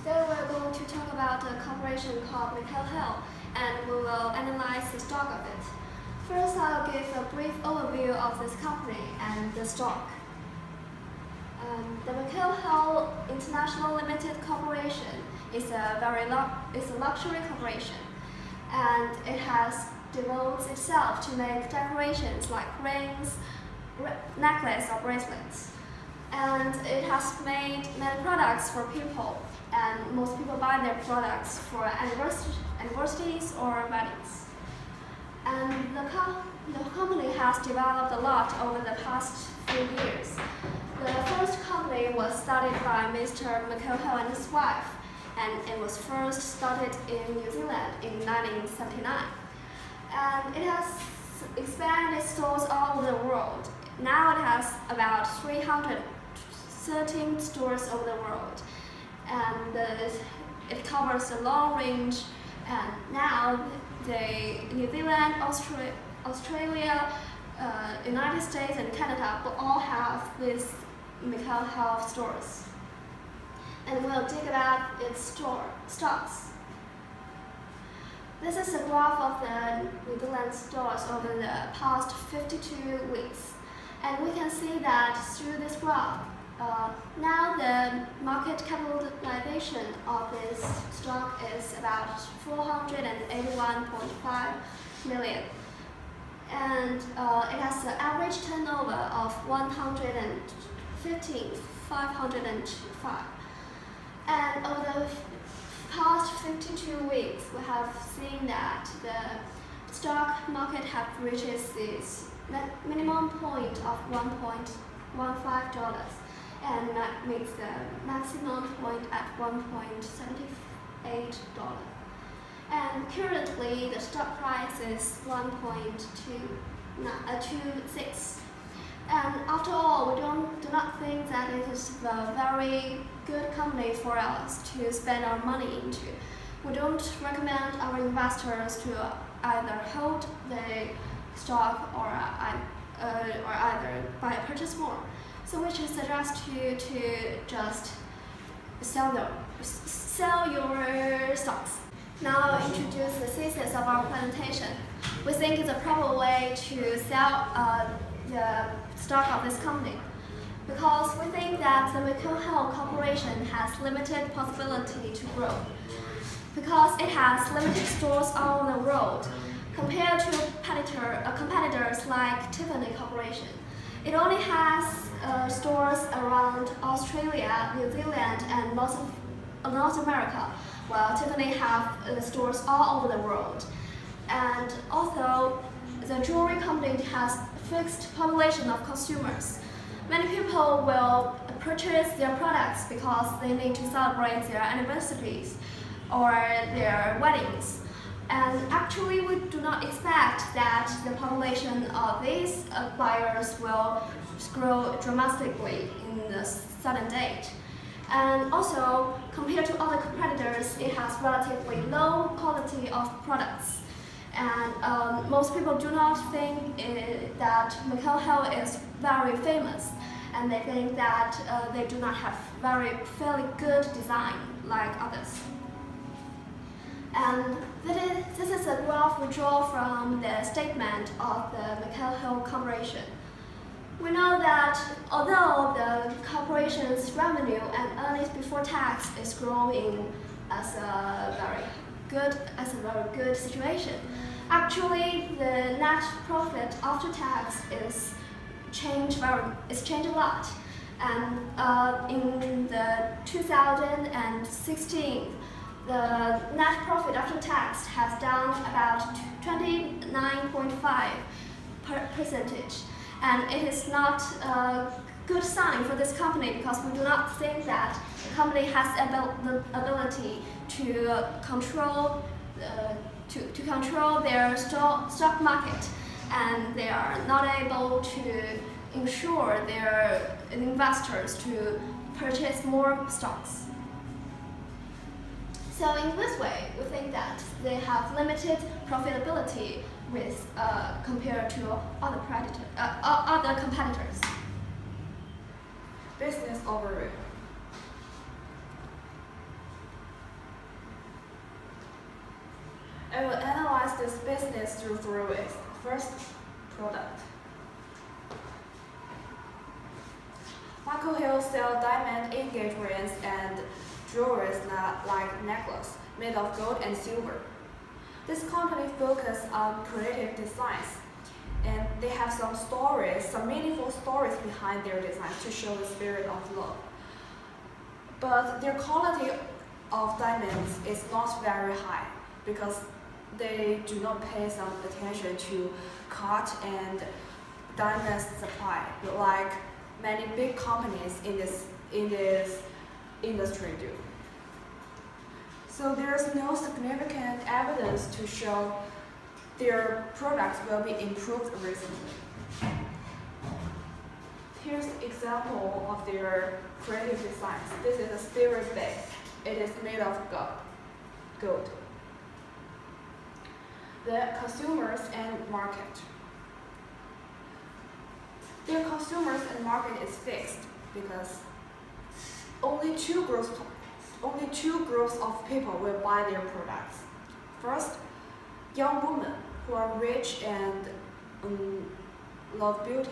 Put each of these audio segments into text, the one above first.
Today we're going to talk about a corporation called Huanqing, and we will analyze the stock of it. First, I'll give a brief overview of this company and the stock. The Huanqing International Limited Corporation is a luxury corporation, and it has devotes itself to make decorations like rings, necklace or bracelets. And it has made many products for people, and most people buy their products for anniversaries or weddings. And the company has developed a lot over the past few years. The first company was started by Mr. Huanqing and his wife, and it was first started in New Zealand in 1979. And it has expanded stores all over the world. Now it has about 313 stores over the world, and it covers a long range. And now New Zealand, Australia, United States, and Canada will all have these Huanqing stores. And we'll dig about its stocks. This is a graph of the New Zealand stores over the past 52 weeks. And we can see that through this graph, now the market capitalization of this stock is about 481.5 million. And it has an average turnover of 115,505. And over the past 52 weeks, we have seen that the stock market have reached its minimum point of $1.15, and that makes the maximum point at $1.78. And currently, the stock price is 1.26. And after all, we do not think that it is a very good company for us to spend our money into. We don't recommend our investors to either hold the stock or either purchase more. So we should suggest you to just sell your stocks. Now I'll introduce the thesis of our presentation. We think it's a proper way to sell the stock of this company, because we think that the Huanqing Corporation has limited possibility to grow, because it has limited stores all over the world compared to competitors like Tiffany Corporation. It only has stores around Australia, New Zealand, and most of North America, while Tiffany have stores all over the world. And also, the jewelry company has fixed population of consumers. Many people will purchase their products because they need to celebrate their anniversaries or their weddings. And actually, we do not expect that the population of these buyers will grow dramatically in the sudden date. And also, compared to other competitors, it has relatively low quality of products. And most people do not think that Huanqing is very famous, and they think that they do not have fairly good design like others. And this is a graph we draw from the statement of the Huanqing Corporation. We know that although the corporation's revenue and earnings before tax is growing as a very good situation, actually the net profit after tax is changed a lot. And in the 2016, the net profit after tax has down about 29.5%. And it is not a good sign for this company, because we do not think that the company has the ability to control their stock market, and they are not able to ensure their investors to purchase more stocks. So in this way, we think that they have limited profitability compared to other competitors. Business overview. I will analyze this business through 3 ways. First, product. Michael Hill sells diamond engagement rings and jewelry like necklace made of gold and silver. This company focuses on creative designs, and they have some stories, some meaningful stories behind their designs to show the spirit of love. But their quality of diamonds is not very high because they do not pay some attention to cut and diamond supply like many big companies in this industry do. So there's no significant evidence to show their products will be improved recently. Here's an example of their creative designs. This is a spirit bag. It is made of gold. The consumers and market. Their consumers and market is fixed because only two groups of people will buy their products. First, young women who are rich and love beauty.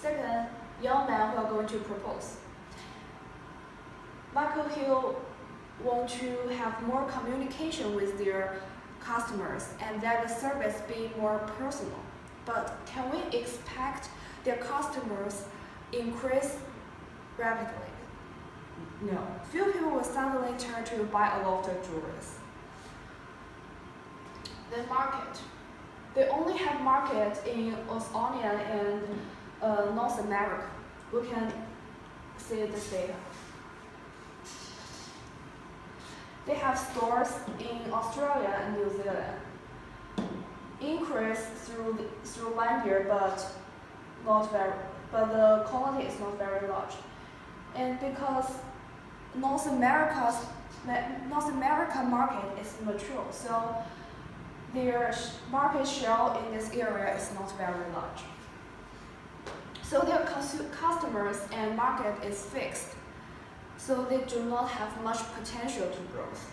Second, young men who are going to propose. Michael Hill want to have more communication with their customers and that the service be more personal. But can we expect their customers increase rapidly? No. Few people will suddenly turn to buy a lot of jewelry. The market. They only have market in Oceania and North America. We can see this data. They have stores in Australia and New Zealand. Increase through 1 year, but the quality is not very large. And because North America market is mature, so their market share in this area is not very large. So their customers and market is fixed, so they do not have much potential to growth.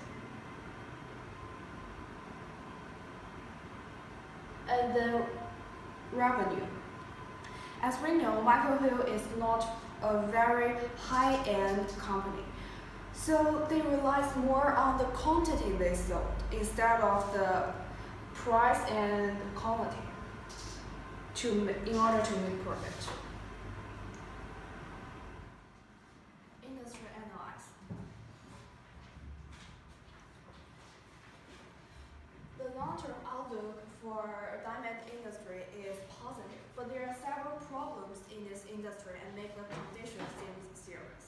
And the revenue. As we know, Michael Hill is not a very high-end company. So they rely more on the quantity they sold instead of the price and quality in order to make profit. Industry analysis. The long-term outlook for diamond industry is positive, but there are several problems in this industry and make the condition seem serious.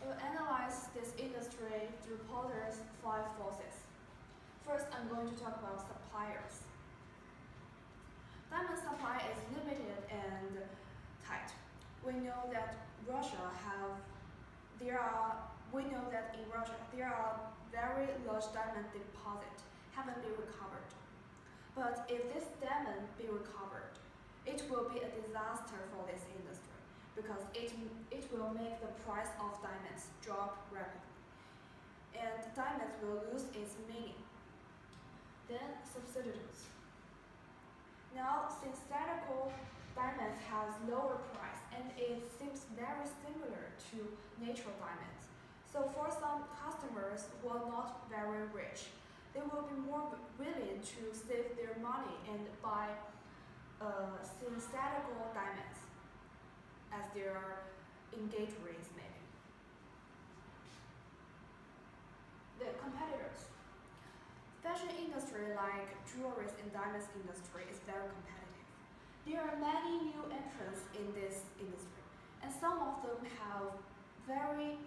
We'll analyze this industry through Porter's 5 forces. First, I'm going to talk about suppliers. Diamond supply is limited and tight. We know that in Russia there are very large diamond deposits haven't been recovered. But if this diamond be recovered, it will be a disaster for this industry because it will make the price of diamonds drop rapidly, and diamonds will lose its meaning. Then substitutes. Now synthetic diamonds has lower price and it seems very similar to natural diamonds. So for some customers who are not very rich, they will be more willing to save their money and buy synthetic diamonds as their engaged rings maybe. The competitors. Fashion industry like jewelry and diamonds industry is very competitive. There are many new entrants in this industry, and some of them have very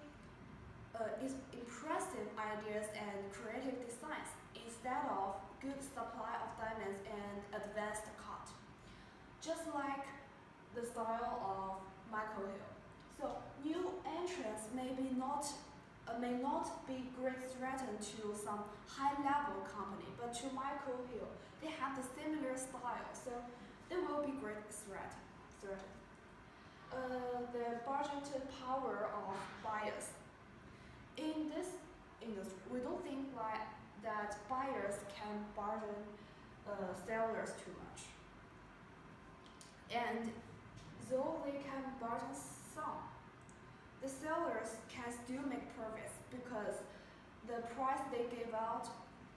impressive ideas and creative designs instead of good supply of diamonds and advanced cut. Just like the style of Michael Hill. So new entrants may not be great threat to some high-level company, but to Michael Hill, they have the similar style, so they will be great threat. The bargaining power of buyers. In industry. We don't think like that buyers can bargain sellers too much. And though they can bargain some, the sellers can still make profits because the price they give out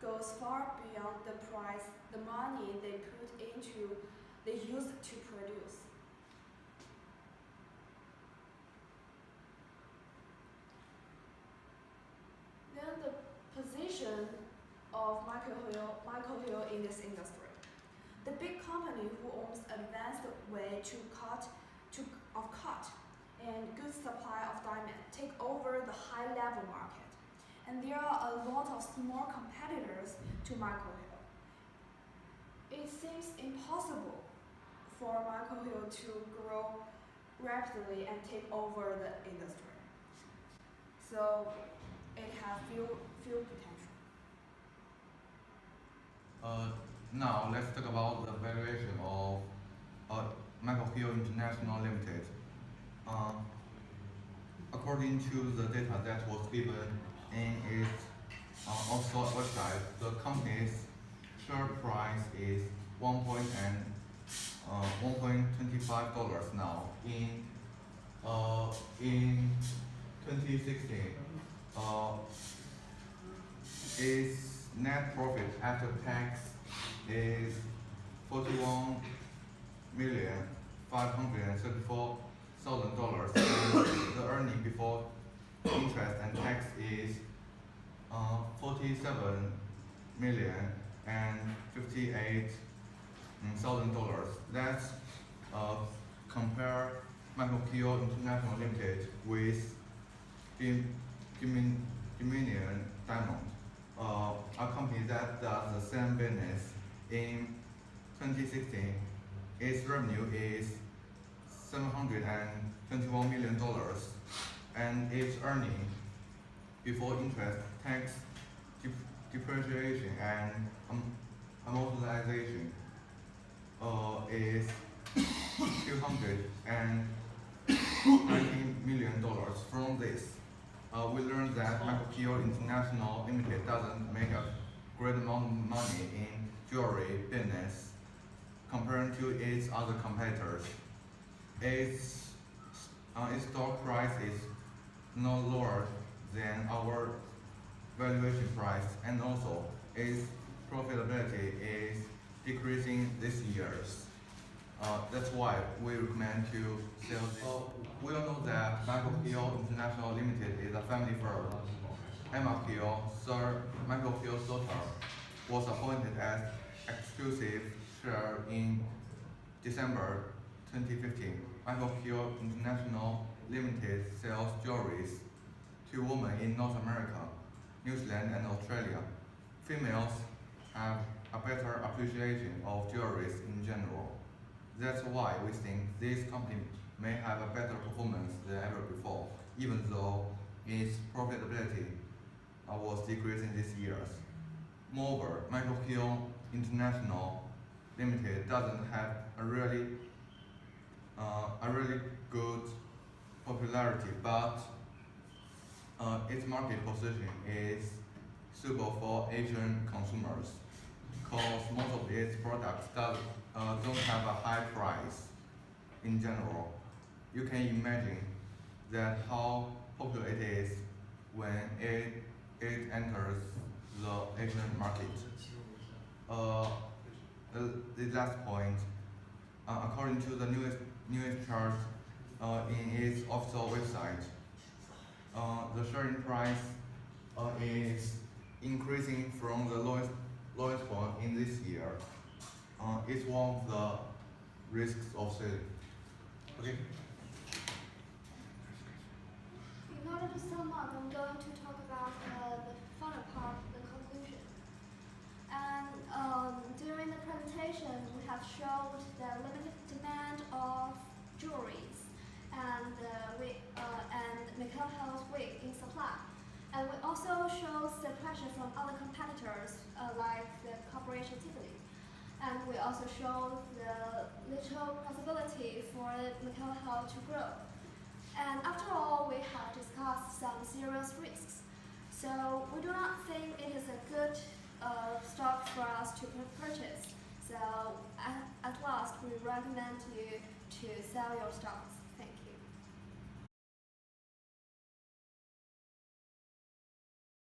goes far beyond the price, the money they put into, they used to produce. Then the position of Michael Hill in this industry. The big company who owns advanced way to cut and good supply of diamond take over the high-level market. And there are a lot of small competitors to Michael Hill. It seems impossible for Michael Hill to grow rapidly and take over the industry. So it has few potential. Now let's talk about the valuation of Michael Hill International Limited. According to the data that was given in its offshore website, the company's share price is $1.25 now. In 2016, its net profit after tax is $41,534,000, and the earning before interest and tax is $47,058,000. That's compare Michael Hill International Limited with Dominion Diamond, a company that does the same business. In 2016, its revenue is $721 million, and its earning before interest, tax, depreciation, and amortization is $219 million. From this, we learned that Michael Hill International Limited doesn't make a great amount of money in jewelry business compared to its other competitors. Its stock price is no lower than our valuation price, and also its profitability is decreasing this year. That's why we recommend to sell this. We all know that Michael Hill International Limited is a family firm. Emma Hill, Sir Michael Hill's daughter, was appointed as exclusive chair in December 2015. Michael Hill International Limited sells jewelries to women in North America, New Zealand, and Australia. Females have a better appreciation of jewelries in general. That's why we think this company may have a better performance than ever before, even though its profitability was decreasing these years. Moreover, Michael Hill International Limited doesn't have a really good popularity, but its market position is suitable for Asian consumers, because most of its products don't have a high price in general. You can imagine that how popular it is when it enters the Asian market. The last point, according to the newest chart in its official website, the sharing price is increasing from the lowest point in this year. It's one of the risks of selling. Okay. In order to sum up, I'm going to talk about the final part, the conclusion. And during the presentation, we have showed the limited demand of jewelries and Michael Hill's weak in supply. And we also showed the pressure from other competitors like the corporation Tiffany. And we also showed the little possibility for Michael Hill to grow. And after all, we have discussed some serious risks. So we do not think it is a good stock for us to purchase. So at last, we recommend you to sell your stocks.